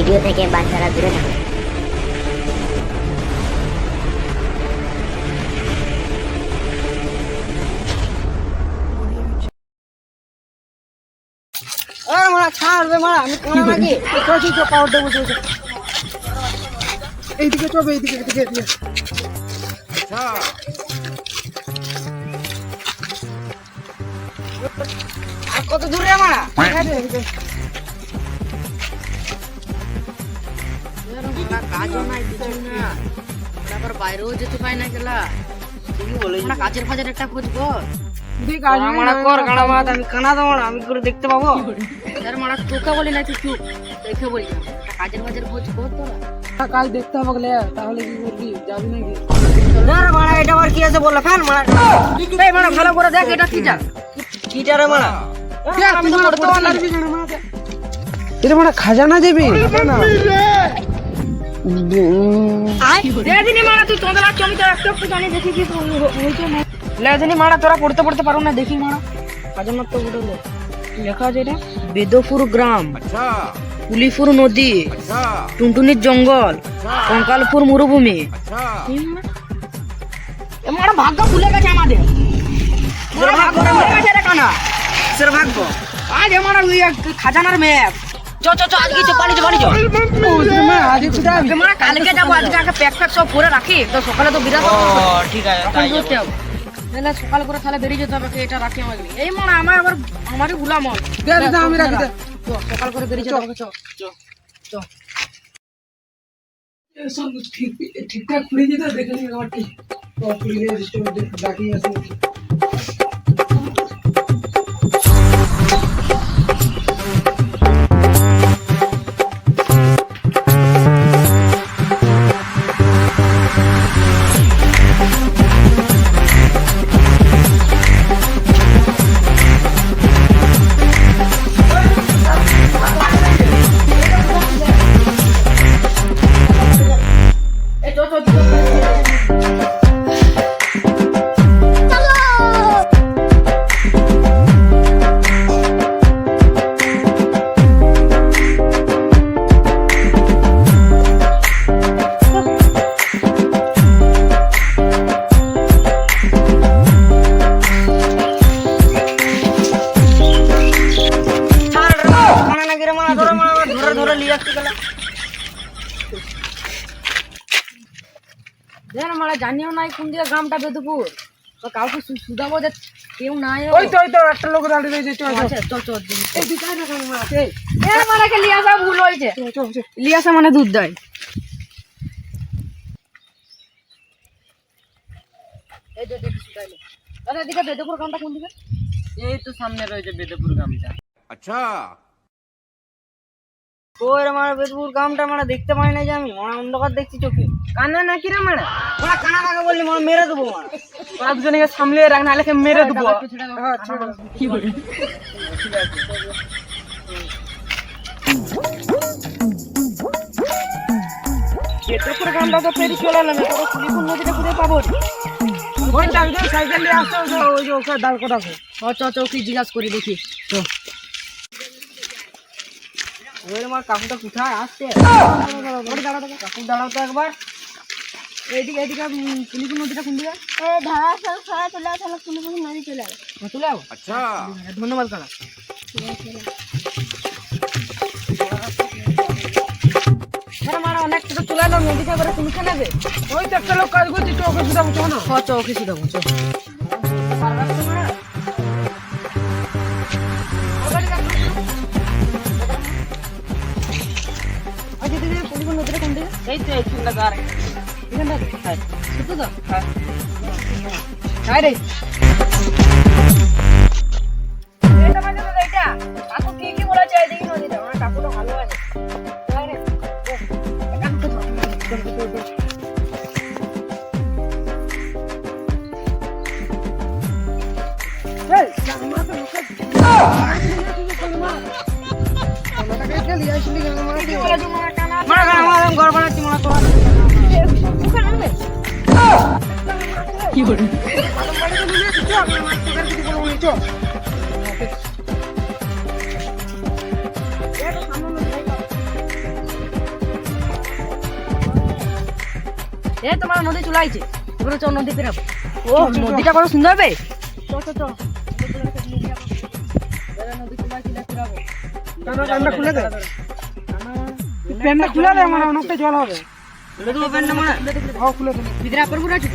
Video থেকে বাচ্চারা দূরে থাকুন। এইদিকে চবে এইদিকে এদিকে আর কত দূরে মারা কাজও নাই কিছু না, তারপর বাইরেও যেতে পাই না গেলা। কাজের ফাজের একটা খোঁজ কর। আমি কানা দেবো না, আমি করে দেখতে পাবো। মারা তোকে বলি না, তুই চুপ দেখে বলি না, কাজের ফাজের খোঁজ কর তোরা। কাজ দেখতে হবে গেলে, তাহলে কি করবি, যাবি নাকি? মারা এটা আবার কি আছে বললো ফ্যান মারা, এই মারা ভালো করে দেখ এটা কিটা কিটা রে মারা। আমি তো পড়তে পারলাম না। এটা মানে খাজানা যাবি তোরা পড়তে পড়তে পারো না, দেখি মারা লেখা আছে এটা বেদপুর গ্রাম, কুলিপুর নদী, টুনটুনির জঙ্গল, কঙ্কালপুর মরুভূমি। মারা ভাগ্য ভুলে গেছে আমাদের, ভাগ্য আজ আমার খাজানার ম্যাপ। চ চ চ আজকে চ পানি চ পানি চ মানে কালকে যাবো, আজকে আগে প্যাক ফ্যাক সব করে রাখি, তো সকালে তো বিরাট ঠিক আছে তাহলে সকাল করে তাহলে বেরিয়ে যেতে হবে। এটা রাখি আমার এই মনে আমার আবার আমারই ভুলা মন, আমি রাখি সকাল করে বেরিয়ে যেতে হবে। চ চ সব ঠিকঠাক খুলে যেতে দেখে নি আমার ঠিক খুলে ডাকি আছে। জানিও নাই কোন দিকে গ্রামটা বেদপুর, তো কাউকে সুদাবো যে কেউ নাই। ওই তো একটা লোক দাঁড়িয়ে রয়েছে, চল চল চল এই দিকে না কেন আছে এ মারাকে লিয়াসা ভুল হইছে, লিয়াসা মানে দুধ দেয়। এই যে দেখি সুদাইলো দাদা, এদিকে বেদপুর গ্রামটা কোন দিকে? এই তো সামনে রয়েছে বেদপুর গ্রামটা। আচ্ছা ওই রে মারা বেদপুর গ্রামটা মানে দেখতে পাই না যে আমি, মানে অন্ধকার দেখছি চোখে। কানা নাকি রে মারা, ওরা কানা কাকে বললি মানে মেরে দেবো মারা, ওরা দুজনকে সামলে রাখ, নাহলে মেরে দেবো। কি বলি বেদপুর গ্রামটা তো ফেরি চলে এলাম, তোরা কুলিপুর নদীটা ঘুরে পাবো। ওই সাইকেল নিয়ে আসতে ওই যে ওকে দাঁড় করাবো। চ ওকে জিজ্ঞাসা করি দেখি। আমার কাকুটা কোথায় আসছে, কাকু দাঁড়াও তো একবার। এইদিকে কুলিপুর নদীটা কোন দিকে? কুলিপুর নদী চলে যাবো। আচ্ছা ধন্যবাদ কাকা। অনেকটা তো চলে এলো, নদীটা করে শুনছে নেবে। ওই তো একটা লোক কাজ করছে, চোখে শুধাবো চো না। চোখে শুধাবো চ। কুলিপুর নদীটা কোন দিকে? এই তো এইখানটা গার, এখানটা সত্যি তো? হ্যাঁ রে এটা মানে তো এইটা কাকু কি বলেছে, এইদিকে নদীটা আমার কাকুটা ভালো আছে। কি বলে এই তোমার নদী চলে আইছে, এবারে চল নদী পেরাবো। ও নদীটা কত সুন্দর হবে। চল চল চল নদী চলে আইছে, পেরাবো। কান্না খুলে দে, প্যান্টটা খুলে দে, মানে অনেকটা জল হবে। খুলে দেবো প্যান্টটা মানে? হ্যাঁ খুলে দে। ভিতরে আপর পুরো আছে?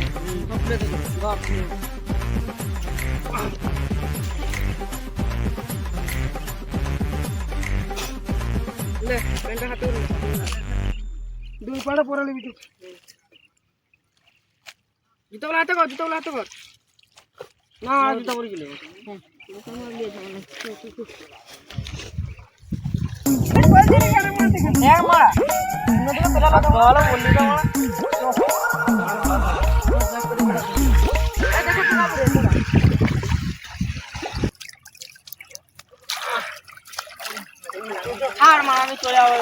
খুলে দে। লে প্যান্টটা হাতে নে। দুই পাড়ে পরে নিবি তুই। জুতোগুলো হাতে কর, জুতোগুলো হাতে কর। না জুতো পরে গেলে আর মা আমি চলে যাবো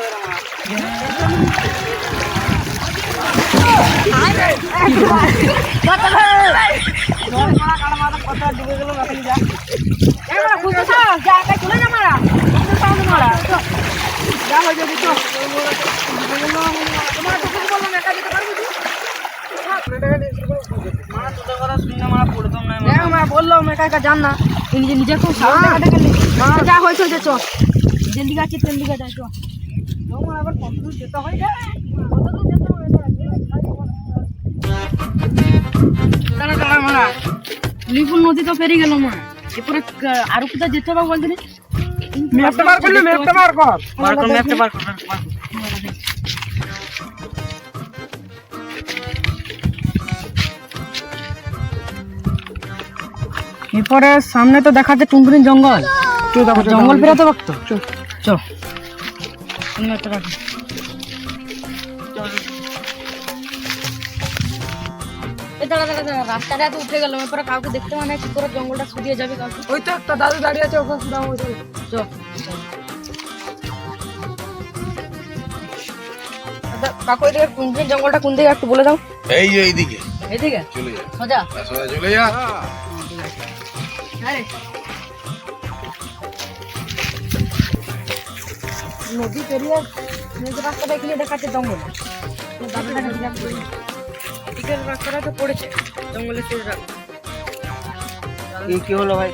বললাম একা একা যান না, নিজে খুব যা হয়েছে হয়েছে। চ যেন দিকে আছে তেন দিকে যাই। চ আবার কত দূর যেতে হয় রে, কত দূর যেতে হয়। দাঁড়া দাঁড়া মারা, লিপুর নদী তো পেরিয়ে গেল মা, এরপরে আরো কোথায় যেতে হবে বলতে? ম্যাপটা বার করলে, ম্যাপটা বার কর। বার কর, ম্যাপটা বার কর। এরপরে সামনে তো দেখাচ্ছে টুনটুনি জঙ্গল, জঙ্গল পেরাতে পারতো। চল ম্যাপটা রাখ। দাঁড়া দাঁড়া দাঁড়া, রাস্তাটা তো উঠে গেল, এরপরে কাউকে দেখতে মানে কি করে জঙ্গলটা শুকিয়ে যাবে কাউকে। ওই তো একটা দাদু দাঁড়িয়ে আছে, ওখানে শুধু আমার চল। চল কাকু, এদিকে টুনটুনি জঙ্গলটা কোন দিকে একটু বলে দাও। এই যে এইদিকে এদিকে চলে যা, সোজা? সোজা চলে যা। হ্যাঁ নদী পেরিয়ে রাস্তা দেখলে দেখাচ্ছে জঙ্গল, এদিকের রাস্তাটা তো পড়েছে জঙ্গলের শেষ রাস্তা। কি হলো ভাই?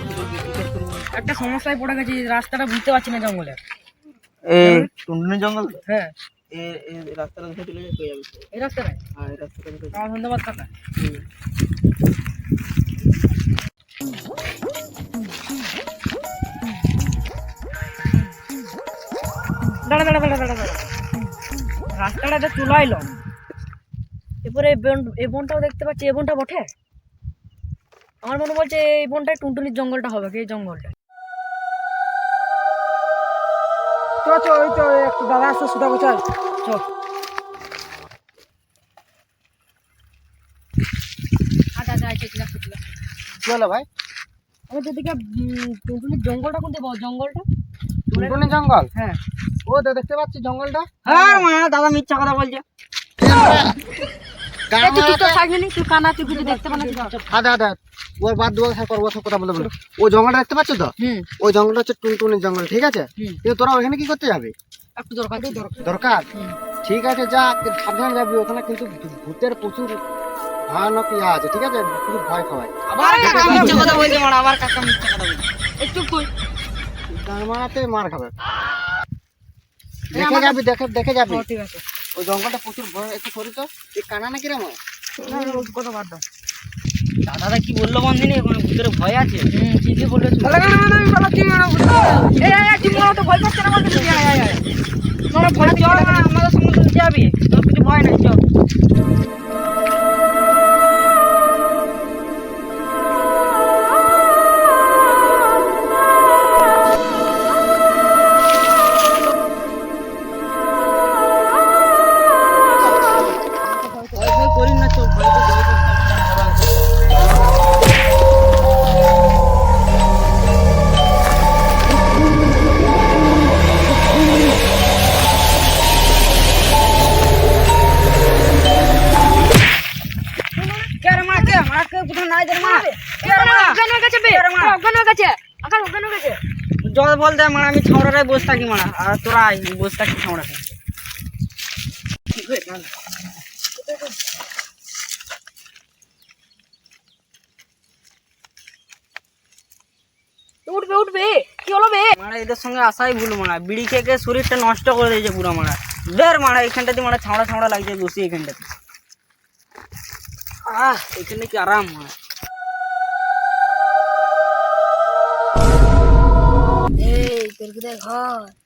একটা সমস্যায় পড়ে গেছি, রাস্তাটা বুঝতে পারছি না জঙ্গলের। টুনটুনি জঙ্গল? হ্যাঁ এই রাস্তাটা ধরে চলে যাবে, এই রাস্তাটায়। হ্যাঁ এই রাস্তাটা ধরে। ধন্যবাদ কাকা। দাঁড়া দাঁড়া দাঁড়া দাঁড়া দাঁড়া, রাস্তাটা চলে আইলো, এরপরে এই বনটাও দেখতে পাচ্ছি। এই বনটা বটে? আমার মনে বলছে এই বনটায় টুনটুনির জঙ্গলটা হবে, এই জঙ্গলটা। চ চ, ওই তো একটু দাদা আসছে, সুদা কোথায়? চ আচ্ছা আচ্ছা আচ্ছা, ঠিক আছে ঠিক আছে। কি হলো ভাই? আমি যেদিকে টুনটুনির জঙ্গলটা কোনটা বল, জঙ্গলটা? টুনটুনি জঙ্গল? হ্যাঁ। ও তো দেখতে পাচ্ছি জঙ্গলটা। হ্যাঁ মা, দাদা মিথ্যা কথা বলছে। তুই তো থাকবি, তুই কানা, তুই কিছু দেখতে পাবি না। আদা আদা, ওর বাদ দুয়া থাক, ওর কথা বলে বলে। ও জঙ্গলটা দেখতে পাচ্ছ তো? ওই জঙ্গলটা হচ্ছে টুনটুনির জঙ্গল, ঠিক আছে? কিন্তু তোরা ওখানে কি করতে যাবে? একটু দরকার দরকার? ঠিক আছে, যা, সাবধানে যাবি। ওখানে কিন্তু ভূতের প্রচুর ভয়ানক ইয়া আছে, ঠিক আছে? প্রচুর ভয় খাওয়ায়। আবার কাকা মিথ্যা কথা বলছে মারা, আবার কাকা মিথ্যা কথা বলছে। একটু কই তার মারাতে মার খাবে। দেখে যাবি, দেখে যাবি। ঠিক আছে। ওই জঙ্গলটা প্রচুর ভয়। একটু সরি তো, এই কানা নাকি রে মা? কথা বাদ দাও। দাদা কি বললো বন্দিনী, ওখানে ভূতের ভয় আছে? ঠিকই বলেছো। কি মনে তো ভয় পাচ্ছে না বলতে? ভয় চল, আমাদের সঙ্গে যাবি, তোর কিছু ভয় নাই, চল। করি না, চল। জল বল দে মারা, আমি ছাউড়াটায় বসে থাকি মারা, আর তোরা বসে থাকি ছাউড়াতে। উঠবে কি হলো বে মারা এদের সঙ্গে আসাই ভুল মারা বিড়ি খেয়ে শরীরটা নষ্ট করে দিয়েছে পুরো মারা দের মারা এখানটাতে মারা ছাওড়া ছাওড়া লাগছে বসি এখানটাতে এখানে কি আরাম মারা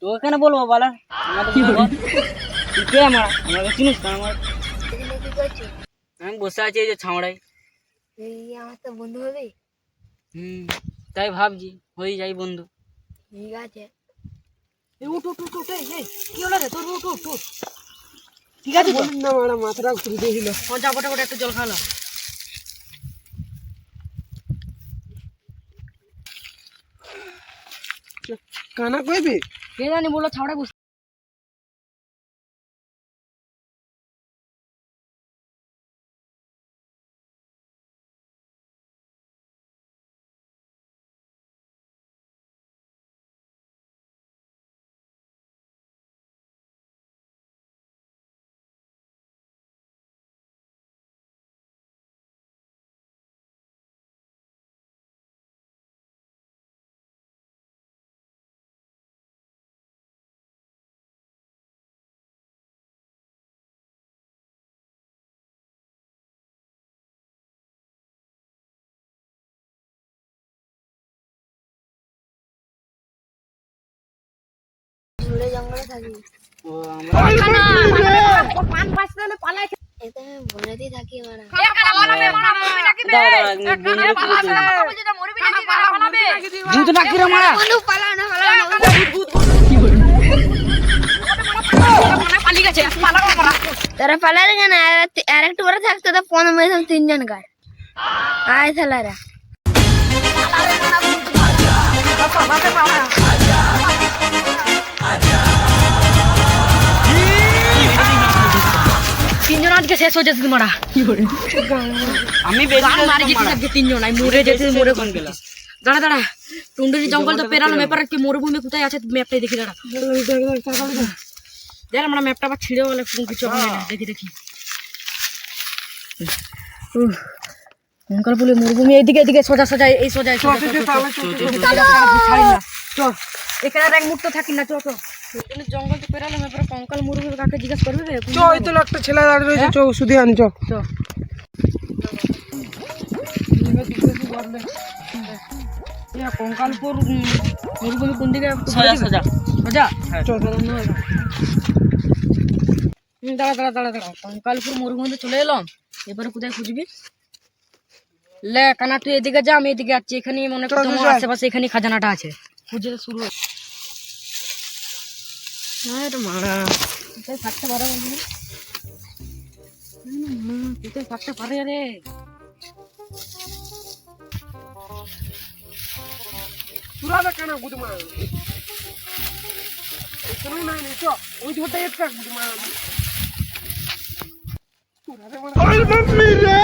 তো এখানে বলবো বলা কে মারা আমাকে চিনিস না আমার আমি বসে আছি এই যে ছাওড়ায় আমার তো বন্ধু হবে। তাই ভাবছি হয়ে যাই বন্ধু ঠিক আছে উঠ উঠ উঠ উঠ কি হলো রে তোর উঠ উঠ উঠ ঠিক আছে তো না মারা মাথাটা ঘুরে দিয়েছিল। যা বটে বটে একটু জল খাওয়ালো কানা কইবি কে জানি বললো ছাওড়ায় বসে ঝুড়ে জঙ্গলে থাকি ও আমরা পান পাঁচটা পালাই এটা আমি বনেতেই থাকি মারা ভূত ডাকি রে মারা বন্ধু পালাও না পালাও না তারা পালারে কেন আর একটু করে থাকতো তো 15 মিনিট তিনজন গায় আয় থালারা তিনজন আজকে শেষ হয়ে যেতে মারা আমি মারি যেতে থাকবে তিনজন আমি মরে যেতে মরে কোন গেলাম দাঁড়া দাঁড়া টুন্ডুরি জঙ্গল তো পেরালাম এবার কি মরুভূমি কোথায় আছে ম্যাপটাই দেখি দাঁড়া দেখ আমরা ম্যাপটা আবার ছিঁড়ে বলে কিছু হবে না দেখি দেখি কঙ্কাল বলে মরুভূমি এইদিকে এদিকে সোজা সোজা এই সোজা এখানে আর এক মুহূর্ত থাকি না চো জঙ্গল তো পেরালাম এবার কঙ্কাল মরুভূমি কাকে জিজ্ঞাসা করবে চো এই তো একটা ছেলে দাঁড়িয়ে রয়েছে চো শুধু আনি চো কঙ্কালপুর মরুভূমি কোন দিকে সোজা সোজা সোজা দাঁড়া দাঁড়া দাঁড়া দাঁড়া কঙ্কালপুর মরুভূমিতে চলে এলাম এবারে কোথায় খুঁজবি লে কানা তুই এদিকে যা আমি এদিকে যাচ্ছি এখানেই মনে কর তোমার আশেপাশে এখানেই খাজানাটা আছে খুঁজে শুরু মারা কোথায় থাকতে পারে কোথায় থাকতে পারে রে পুরাবে কানা গুদমা এখানে নাই নে চো ওই ধরতে একটা গুদমা পুরাবে মারা ওই মাম্মি রে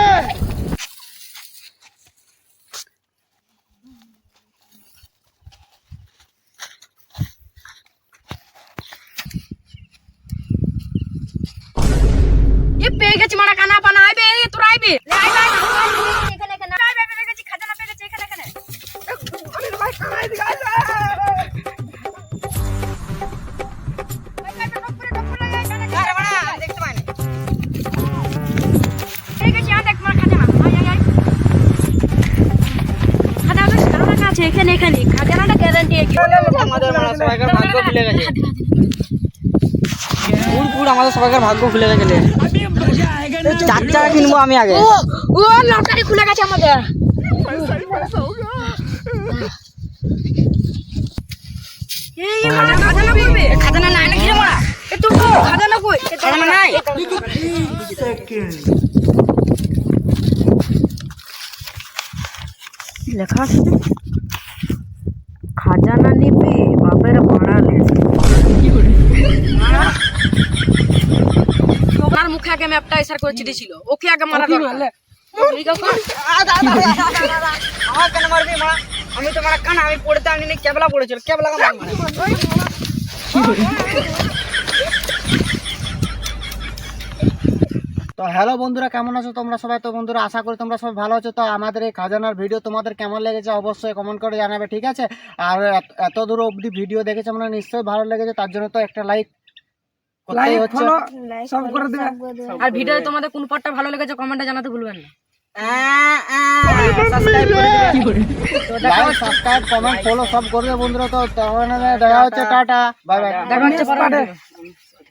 ये पेगे चिमाना काना पाना आइबे তোরা আইবে এখানে এখানে আইবে পেগে চি খাজানা পেগে চি এখানে এখানে আরে ভাই কানা এদিকে আয় আরে বড়া দেখতে পাইনি পেগে চি দেখ মার খাজানা আয় আয় খাজানা আছে এখানে এখানে খাজানাটা গ্যারান্টি আমাদের মারা সবাইকার ভাগ্য খুলে গেছে পুরো আমাদের সবাইকার ভাগ্য খুলে গেছে চারটা কিনবো আমি আগে ও লটারি খুলে গেছে আমাদের এই খাজানা করবে খাজানা নাই না কি রে মোরা এ তো খাজানা কই খাজানা নাই লেখা আছে খাজানা নিবে বাপের ভাড়ালে কি করে ওনার মুখে আগে ম্যাপটা এসার করে চিঠি ওকে আগে মারা দরকার আমার কেন মারবি মা আমি তো মারা কানা আমি পড়তে আনি কেবলা পড়েছিল কেবলা তো হ্যালো বন্ধুরা, কেমন আছো তোমরা সবাই? তো বন্ধুরা আশা করি তোমরা সবাই ভালো আছো। তো আমাদের এই খাজানার ভিডিও তোমাদের কেমন লেগেছে অবশ্যই কমেন্ট করে জানাবে, ঠিক আছে? আর এত দূর অবধি ভিডিও দেখেছো মানে নিশ্চয়ই ভালো লেগেছে, তার জন্য তো একটা লাইক করতেই হচ্ছে। সব করে দেবে। আর ভিডিও তোমাদের কোন পার্টটা ভালো লেগেছে কমেন্টে জানাতে ভুলবেন না। সাবস্ক্রাইব করে দেবে। তো লাইক, সাবস্ক্রাইব, কমেন্ট, ফলো সব করবে বন্ধুরা। তো দেখা হচ্ছে, টাটা, বাই বাই। দেখা হচ্ছে পরের ভিডিও।